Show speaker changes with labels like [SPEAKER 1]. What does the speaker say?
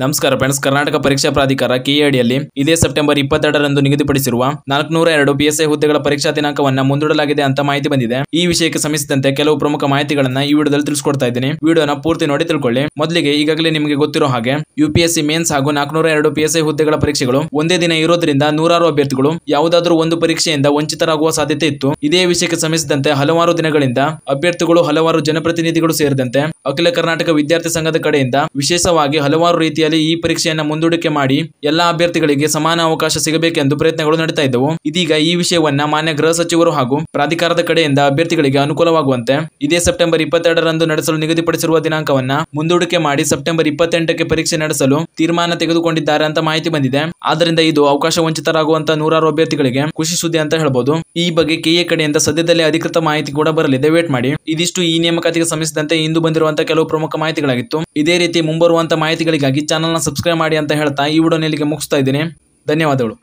[SPEAKER 1] ನಮಸ್ಕಾರ ಫ್ರೆಂಡ್ಸ್. ಕರ್ನಾಟಕ ಪರೀಕ್ಷಾ ಪ್ರಾಧಿಕಾರ ಕೆಎಡಿಯಲ್ಲಿ ಇದೇ ಸೆಪ್ಟೆಂಬರ್ 22ರಂದು ನಿಗದಿಪಡಿಸಿರುವ 402 PSI ಹುದ್ದೆಗಳ ಪರೀಕ್ಷಾ ದಿನಾಂಕವನ್ನ ಮುಂದೂಡಲಾಗಿದೆ ಅಂತ ಮಾಹಿತಿ ಬಂದಿದೆ. ಈ ವಿಷಯಕ್ಕೆ ಸಂಬಂಧಿಸಿದಂತೆ ಕೆಲವು ಪ್ರಮುಖ ಮಾಹಿತಿಗಳನ್ನ ಈ ವಿಡಿಯೋದಲ್ಲಿ ತಿಳಿಸ್ಕೊಡ್ತಾ ಇದ್ದೀನಿ. ವಿಡಿಯೋನ ಪೂರ್ತಿ ನೋಡಿ ತಿಳ್ಕೊಳ್ಳಿ. ಮೊದಲಿಗೆ ಈಗಾಗಲೇ ನಿಮಗೆ ಗೊತ್ತಿರೋ ಹಾಗೆ UPSC ಮೇನ್ಸ್ ಹಾಗೂ 402 PSI ಹುದ್ದೆಗಳ ಪರೀಕ್ಷೆಗಳು ಒಂದೇ ದಿನ ಇರೋದ್ರಿಂದ ನೂರಾರು ಅಭ್ಯರ್ಥಿಗಳು ಯಾವುದಾದ್ರೂ ಒಂದು ಪರೀಕ್ಷೆಯಿಂದ ವಂಚಿತರಾಗುವ ಸಾಧ್ಯತೆ ಇತ್ತು. ಇದೇ ವಿಷಯಕ್ಕೆ ಸಂಬಂಧಿಸಿದಂತೆ ಹಲವಾರು ದಿನಗಳಿಂದ ಅಭ್ಯರ್ಥಿಗಳು, ಹಲವಾರು ಜನಪ್ರತಿನಿಧಿಗಳು ಸೇರಿದಂತೆ ಅಖಿಲ ಕರ್ನಾಟಕ ವಿದ್ಯಾರ್ಥಿ ಸಂಘದ ಕಡೆಯಿಂದ ವಿಶೇಷವಾಗಿ ಹಲವಾರು ರೀತಿಯಲ್ಲಿ ಈ ಪರೀಕ್ಷೆಯನ್ನ ಮುಂದೂಡಿಕೆ ಮಾಡಿ ಎಲ್ಲಾ ಅಭ್ಯರ್ಥಿಗಳಿಗೆ ಸಮಾನ ಅವಕಾಶ ಸಿಗಬೇಕೆಂದು ಪ್ರಯತ್ನಗಳು ನಡೆಯುತ್ತಾ ಇದ್ದವು. ಇದೀಗ ಈ ವಿಷಯವನ್ನ ಮಾನ್ಯ ಗೃಹ ಸಚಿವರು ಹಾಗೂ ಪ್ರಾಧಿಕಾರದ ಕಡೆಯಿಂದ ಅಭ್ಯರ್ಥಿಗಳಿಗೆ ಅನುಕೂಲವಾಗುವಂತೆ ಇದೇ ಸೆಪ್ಟೆಂಬರ್ 22ರಂದು ನಡೆಸಲು ನಿಗದಿಪಡಿಸಿರುವ ದಿನಾಂಕವನ್ನ ಮುಂದೂಡಿಕೆ ಮಾಡಿ ಸೆಪ್ಟೆಂಬರ್ 28ಕ್ಕೆ ಪರೀಕ್ಷೆ ನಡೆಸಲು ತೀರ್ಮಾನ ತೆಗೆದುಕೊಂಡಿದ್ದಾರೆ ಅಂತ ಮಾಹಿತಿ ಬಂದಿದೆ. ಆದ್ದರಿಂದ ಇದು ಅವಕಾಶ ವಂಚಿತರಾಗುವಂತ ನೂರಾರು ಅಭ್ಯರ್ಥಿಗಳಿಗೆ ಖುಷಿ ಸುದ್ದಿ ಅಂತ ಹೇಳ್ಬೋದು. ಈ ಬಗ್ಗೆ ಕೆಎ ಕಡೆಯಿಂದ ಸದ್ಯದಲ್ಲೇ ಅಧಿಕೃತ ಮಾಹಿತಿ ಕೂಡ ಬರಲಿದೆ, ವೇಟ್ ಮಾಡಿ. ಇದಿಷ್ಟು ಈ ನೇಮಕಾತಿಗೆ ಸಂಬಂಧಿಸಿದಂತೆ ಇಂದು ಬಂದಿರುವಂತಹ ಕೆಲವು ಪ್ರಮುಖ ಮಾಹಿತಿಗಳಾಗಿತ್ತು. ಇದೇ ರೀತಿ ಮುಂಬರುವಂತಹ ಮಾಹಿತಿಗಳಿಗಾಗಿ ಚಾನೆಲ್ನ ಸಬ್ಸ್ಕ್ರೈಬ್ ಮಾಡಿ ಅಂತ ಹೇಳ್ತಾ ಈ ವಿಡಿಯೋನ ಇಲ್ಲಿಗೆ ಮುಗಿಸ್ತಾ ಇದ್ದೀನಿ. ಧನ್ಯವಾದಗಳು.